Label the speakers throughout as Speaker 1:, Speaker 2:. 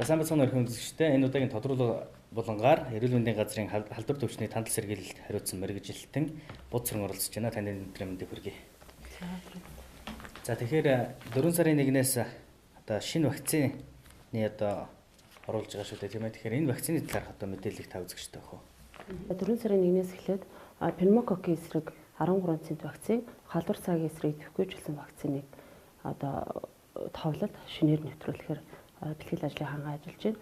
Speaker 1: За сайн бацхан өрхөн үзэгчтэй энэ удаагийн тодруулга болонгаар эрүүл мэндийн газрын халдвар төвчний тандал сэргийлэлд хариуцсан мэрэгжилтэн Будсран оролцож байна. Таны өдрийн мэндийг хүргэе. За тэгэхээр 4 сарын 1-ээс одоо шинэ вакцины одоо оруулж байгаа шүү дээ тийм ээ. Тэгэхээр энэ вакцины талаарх одоо мэдээллийг та үзэгчтэй өгөх үү?
Speaker 2: 4 сарын 1-ээс эхлээд пневмококкийн эсрэг 13 цент вакцин, халдвар цагийн эсрэг төвхөжүүлсэн вакциныг одоо товлолт шинээр нэвтрүүлэхээр бэлтгэл ажлыг хангаа ажиллаж байна.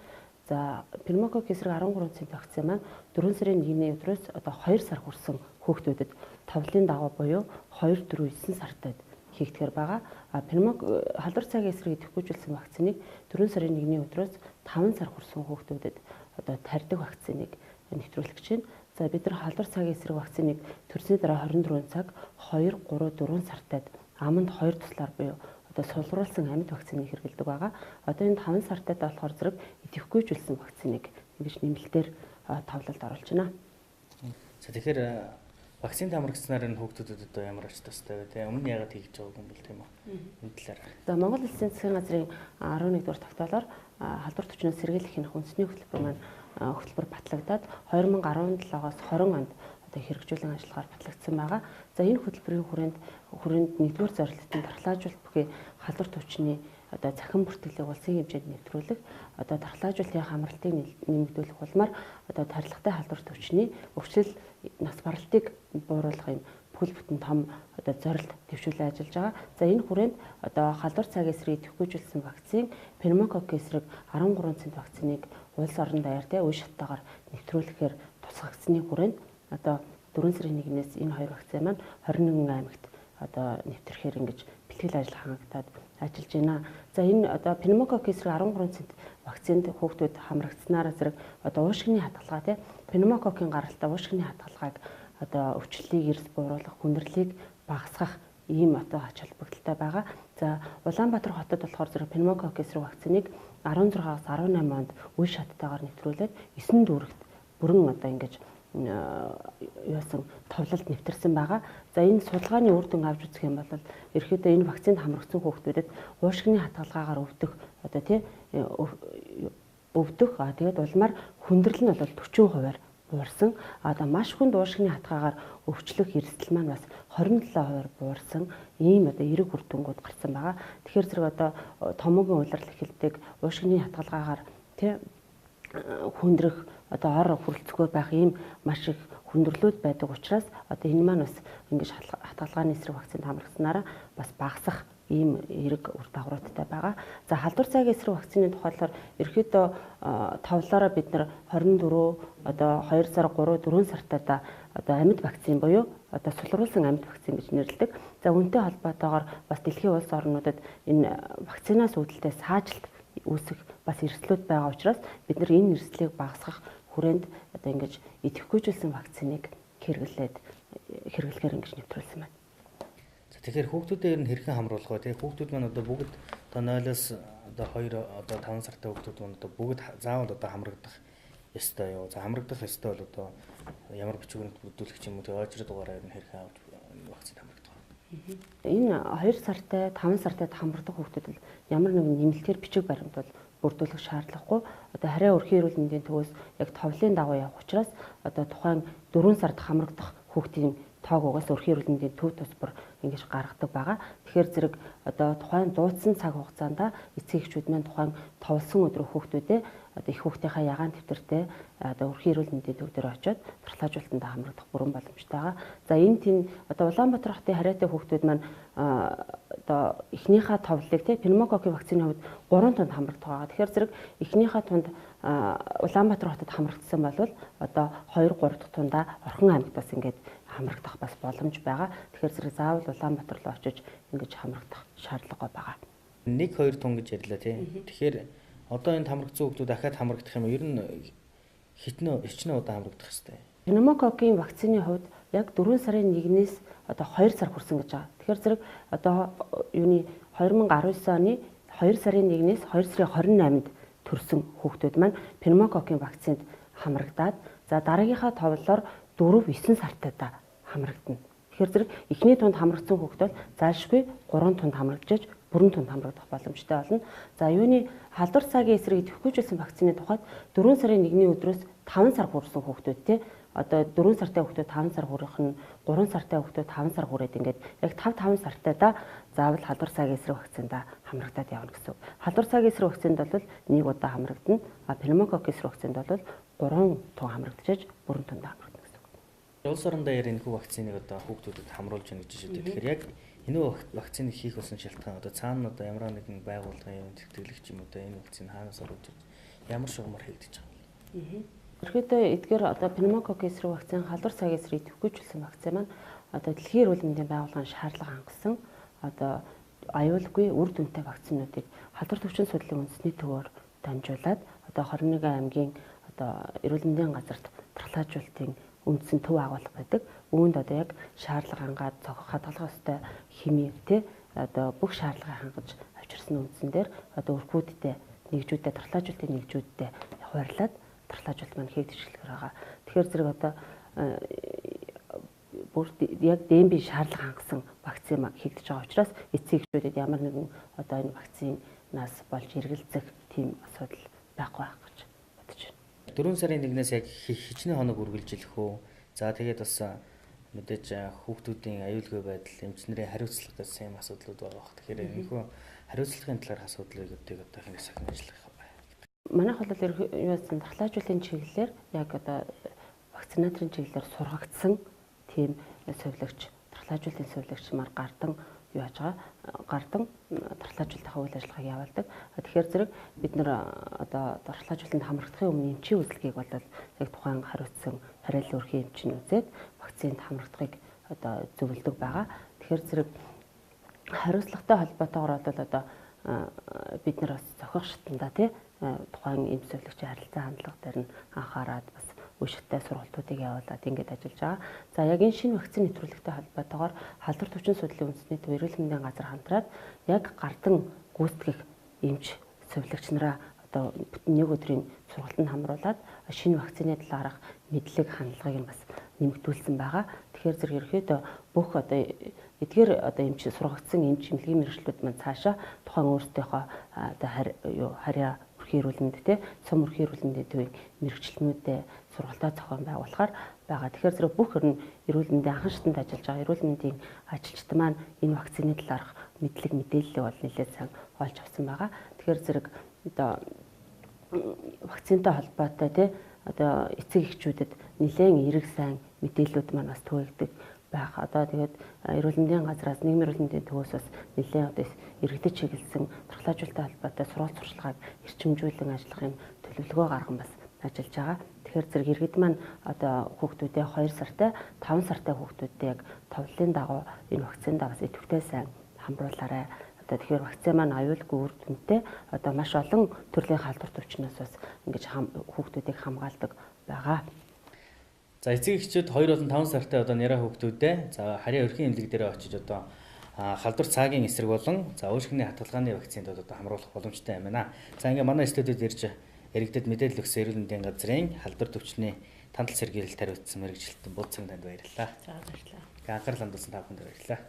Speaker 2: За пневмококкийн эсрэг 13 цент вакцин маань 4 сарын 1-ний өдрөөс одоо 2 сар хүрсэн хүүхдүүдэд товлын дагуу буюу 2, 4, 9 сартад хийгдэхэр байгаа. Халдвар цагийн эсрэг төвхөжүүлсэн вакциныг 4 сарын 1-ний өдрөөс 5 сар хүрсэн хүүхдүүдэд одоо тарьдаг вакциныг нэвтрүүлэх гэж байна. За бид нар халдвар цагийн эсрэг вакциныг төрсний дараа 24 цаг 2, 3, 4 сартад аманд 2 туслаар буюу одоо сулруулсан амьд вакциныг хэрэглэдэг байгаа. Одоо энэ 5 сартад болохоор зэрэг идэвхгүйжүүлсэн вакциныг ингэж нэмэлтээр товлолд оруулж байна.
Speaker 1: За тэгэхээр вакцинд хамрагдсанаар энэ хүүхдүүдэд одоо ямар ач тустай вэ? Тэгээ өмнө яагаад хийж байгааг юм бол тийм үү? Энэ талаар.
Speaker 2: За Монгол Улсын засгийн газрын 11 дугаар тогтоолоор халдвар төвчнөөс сэргийлэх үндэсний хөтөлбөр маань хөтөлбөр батлагдаад 2017-оос 20 онд одоо хэрэгжүүлэн ажиллагаар батлагдсан байгаа. За энэ хөтөлбөрийн хүрээнд нэгдүгээр зорилтын дархлаажуулалт бүхий халдвар төвчний одоо захин бүртгэлийг улсын хэмжээнд нэвтрүүлэх, одоо дархлаажуулалтын хамралтыг нэмэгдүүлэх улмаар одоо тархилагтай халдвар төвчний өвчлөл нас баралтыг бууруулах юм бүхэл бүтэн том одоо зорилт дэвшүүлэн ажиллаж байгаа. За энэ хүрээнд одоо халдвар цагийн эсрэг төвхөжүүлсэн вакцин, пневмококкийн эсрэг 13 цент вакциныг улс орон даяар үе шаттайгаар нэвтрүүлэхээр тусгагдсны хүрээнд одоо 4 сарын 1-ээс энэ хоёр вакцин маань 21 аймагт одоо нэвтрэхээр ингэж бэлтгэл ажил хангагдаад ажиллаж байна. За энэ одоо пневмококкийн эсрэг 13 цент вакцинд хүүхдүүд хамрагдсанаараа зэрэг одоо уушгины хадгалгаа тий пневмококкийн гаралтай уушгины хадгалгааг одоо өвчлөлийг эрс бууруулах, хүндрэлийг багасгах ийм одоо ач холбогдолтой байгаа. За Улаанбаатар хотод болохоор зэрэг пневмококкийн эсрэг вакциныг 16-аас 18 онд үе шаттайгаар нэвтрүүлээд 9 дүүрэгт бүрэн одоо ингэж яасан товлолт нэвтэрсэн байгаа. За энэ судалгааны үр дүн авч үзэх юм бол ерөөдөө энэ вакцинд хамрагдсан хүүхдүүдэд уушгины хадгалгаагаар өвдөх одоо тий өвдөх тэгээд улмаар хүндрэл нь бол 40% буурсан. Одоо маш хүнд уушгины хадгалгаагаар өвчлөх эрсдэл маань бас 27% буурсан ийм одоо эерэг үр дүнгууд гарсан байгаа. Тэгэхээр зэрэг одоо томоогийн улирал эхэлдэг уушгины хадгалгаагаар тий хүндрэх одоо ор хүрэлцэхгүй байх ийм маш их хүндрэлүүд байдаг учраас одоо энэ маань бас ингэж хадгалгааны эсрэг вакцинд хамрагдсанаараа бас багасах ийм эерэг үр дагавруудтай байгаа. За халдвар цагийн эсрэг вакцины тухайлбал ерөөдөө товлоороо бид нар 24 одоо 2 сар 3 4 сартаа одоо амьд вакцин буюу одоо сулруулсан амьд вакцин гэж нэрлэдэг. За үүнтэй холбоотойгоор бас дэлхийн улс орнуудад энэ вакцинаас үүдэлтэй саажилт үүсэх бас эрсдлүүд байгаа учраас бид нар энэ эрсдлийг багасгах хүрээнд одоо ингэж идэвхгүйжүүлсэн вакциныг хэрэглэхээр ингэж нэвтрүүлсэн байна.
Speaker 1: За тэгэхээр хүүхдүүдэд ер нь хэрхэн хамруулах вэ? Тэгээ хүүхдүүд маань одоо бүгд одоо 0-оос одоо 2 одоо 5 сартай хүүхдүүд маань одоо бүгд заавал одоо хамрагдах ёстой юу? За хамрагдах ёстой бол одоо ямар бичвэрт бүрдүүлэх юм уу? Тэгээ очроо дугаараа ер нь хэрхэн авч вакцины хамрагдах вэ?
Speaker 2: Энэ 2 сартай 5 сартай хамрагдах хүүхдүүд ямар нэгэн нэмэлтээр бичиг баримт бол бүрдүүлэх шаардлагагүй. Одоо хараа өрхийн эрүүл мэндийн төвөөс яг товлын дагуу явах учраас одоо тухайн 4 сард хамрагдах хүүхдийн тоогоогоос өрхийн эрүүл мэндийн төв тус бүр ингэж гаргадаг байгаа. Тэгэхээр зэрэг одоо тухайн дуудсан цаг хугацаанд эцэг эхчүүд маань тухайн товлсон өдрөө хүүхдүүдээ одоо их хүүхдийнхаа ягаан дэвтэртэй одоо өрхийн эрүүл мэндийн төв дээр очиод дархлаажуулалтанд хамрагдах бүрэн боломжтой байгаа. За энэ тийм одоо Улаанбаатар хотын хараатай хүүхдүүд маань одоо эхнийхээ товлыг тий пневмококкийн вакцины хувьд 3 тунд хамрагдах байгаа. Тэгэхээр зэрэг эхнийхээ тунд Улаанбаатар хотод хамрагдсан бол одоо 2, 3 дахь тундаа Орхон аймагт бас ингээд хамрагдах бас боломж байгаа. Тэгэхээр зэрэг заавал Улаанбаатар руу очиж ингэж хамрагдах шаардлагагүй байгаа.
Speaker 1: 1, 2 тун гэж ярьлаа тий. Тэгэхээр одоо энэ хамрагдсан хүүхдүүд дахиад хамрагдах юм ер нь хичнээн удаа хамрагдах хэрэгтэй.
Speaker 2: Пневмококкийн вакцины хувьд яг 4 сарын 1-ээс одоо 2 сар хүрсэн гэж байгаа. Тэгэхээр зэрэг одоо юуны 2019 оны 2 сарын 1-ээс 2 сарын 28-нд төрсэн хүүхдүүд маань пневмококкийн вакцинд хамрагдаад за дараагийнхаа товлолоор 4-9 сартаа хамрагдана. Тэгэхээр зэрэг эхний тунд хамрагдсан хүүхд бол заашгүй 3 тунд хамрагдаж бүрэн түнд хамрагдах боломжтой болно. За юуны халдвар цагийн эсрэг идэвхжүүлсэн вакцины тухайд 4 сарын 1-ний өдрөөс 5 сар хүрсэн хүүхдүүд те одоо 4 сартай хүүхдүүд 5 сар хүрэх нь 3 сартай хүүхдүүд 5 сар хүрээд ингээд яг 5 сартайдаа заавал халдвар цагийн эсрэг вакциндаа хамрагдаад явна гэсэн үг. Халдвар цагийн эсрэг вакцинд бол 1 удаа хамрагдана. А пневмококк эсрэг вакцинд бол 3 тун хамрагдчихаж бүрэн түнд хамрагдана гэсэн үг.
Speaker 1: Улс орон дээр энэ хүү вакциныг одоо хүүхдүүдэд хамруулж байна гэж шийдээ. Тэгэхээр яг энэ вакциныг хийх болсон шалтгаан одоо цаана одоо ямар нэгэн байгууллагын юм тэтгэлэгч юм одоо энэ вакцины хаанаас оруулж ямар шугамар хийгдэж байгаа юм.
Speaker 2: Ерөнхийдөө эдгээр одоо пневмококк эсрэг вакцин, халдвар цагийн эсрэг идэвхжүүлсэн вакцин маань одоо Дэлхийн эрүүл мэндийн байгууллагын шаардлага хангасан одоо аюулгүй үр дүнтэй вакцинуудыг халдвар төвчин судлалын үндэсний төвөөр дамжуулаад одоо 21 аймгийн одоо эрүүл мэндийн газарт дархлаажуулалтын үндсэн төв агуулга байдаг. Үүнд одоо яг шаардлага хангаад хадгалах ёстой химик те одоо бүх шаардлагыг хангаж авчирсан үндсэн дээр одоо өрхүүдтэй нэгжүүдтэй дархлаажуулалтын нэгжүүдтэй хуваарлаад дархлаажуулалт маань хийгдэж эхлэх байгаа. Тэгэхээр зэрэг одоо бүр яг ДМБ шаардлага хангасан вакцин хийгдэж байгаа учраас эцсийн эхчүүдэд ямар нэгэн одоо энэ вакцинаас болж эргэлзэх тийм асуудал байхгүй байх гэж бодож байна.
Speaker 1: 4 сарын 1-ээс яг хичнээн хоног үргэлжилэх үү? За тэгээд бас мэдээж хүүхдүүдийн аюулгүй байдал, эмчнэрийн хариуцлага гэсэн юм асуудлууд байгаа бох. Тэгэхээр энэ хүү хариуцлагын талаар асуудлыг одоо хинээс сахин ажиллах юм байна.
Speaker 2: Манайх бол юусэн дархлаажуулалтын чиглэлээр яг одоо вакцинаторын чиглэлээр сургагдсан тийм сувилагч, дархлаажуулалтын сувилагч мар гардан юу яаж байгаа? Гардан дархлаажуулалтын үйл ажиллагааг явуулдаг. Тэгэхээр зэрэг бид нэр одоо дархлаажуулалтанд хамрагдахын өмнө эмчийн үзлэгийг бол яг тухайн хариуцсан тариалан өрхийн эмчийн үзээд вакцинд хамрагдахыг одоо зөвлөдөг байгаа. Тэгэхээр зэрэг хариуцлагатай холбоотойгоор бол одоо бид нар бас зохиох шатанда тий тухайн эм сувилагчийн харилцаа хандлага дээр нь анхаарад бас үе шаттай сургалтуудыг явуулаад ингэж ажиллаж байгаа. За яг энэ шинэ вакцины нэвтрүүлэгтэй холбоотойгоор халдвар төвчин судлалын үндэсний төв эрүүл мэндийн газар хамтраад яг гардан гүйцэтгэх эмч сувилагч нараа одоо нэг өдрийн сургалтанд хамруулад шинэ вакцины талаарх мэдлэг хандлагыг бас нэмэгдүүлсэн байгаа. Тэгэхээр зэрэг ерөөхдөө бүх одоо эдгээр одоо эмч сургагдсан эмч эмнэлгийн мэргэжлүүд маань цаашаа тухайн өөрсдийнхөө одоо харьяа өрхийн эрүүл мэнд те сум өрхийн эрүүл мэндийн төвийн мэргэжлэнүүдэд сургалтаа зохион байгуулахаар байгаа. Тэгэхээр зэрэг бүх эрүүл мэндийн анхан шатанд ажиллаж байгаа эрүүл мэндийн ажилчид маань энэ вакцины талаарх мэдлэг мэдээлэл бол нэлээд сайн олж авсан байгаа. Тэгэхээр зэрэг одоо вакцинтай холбоотой те одоо эцэг эхчүүдэд нэлээд эрэг сайн мэдээллүүд маань бас түгээгдэг байх. Одоо тэгээд эрүүл мэндийн газраас нийгмийн эрүүл мэндийн төвөөс бас нэлээд одоо иргэдэд чиглэсэн дархлаажуулалттай холбоотой сургалт сурчлагыг эрчимжүүлэн ажиллахын төлөвлөгөө гарган бас ажиллаж байгаа. Тэгэхээр зэрэг иргэд маань одоо хүүхдүүдээ 2 сартай 5 сартай хүүхдүүдээ яг товлолын дагуу энэ вакциндаа бас идэвхтэй сайн хамруулаарай. Одоо тэгэхээр вакцин маань аюулгүй үр дүнтэй одоо маш олон төрлийн халдвар төвчнөөс бас ингэж хүүхдүүдийг хамгаалдаг байгаа.
Speaker 1: За эцэг эхчүүд 2 болон 5 сартай одоо няраа хүүхдүүдээ за харьяа өрхийн эмнэлэг дээр очиж одоо халдвар цагийн эсрэг болон за уушгины хатгалгааны вакцинд одоо хамруулах боломжтой юм байна. За ингээ манай студиуд ирж иргэдэд мэдээлэл өгсөн эрүүл мэндийн газрын халдвар төвчний тандал сэргийлэлт хариуцсан мэргэжилтэн Будцэг танд баярлалаа.
Speaker 2: За баярлалаа.
Speaker 1: Анхаарал хандуулсан та бүхэнд баярлалаа.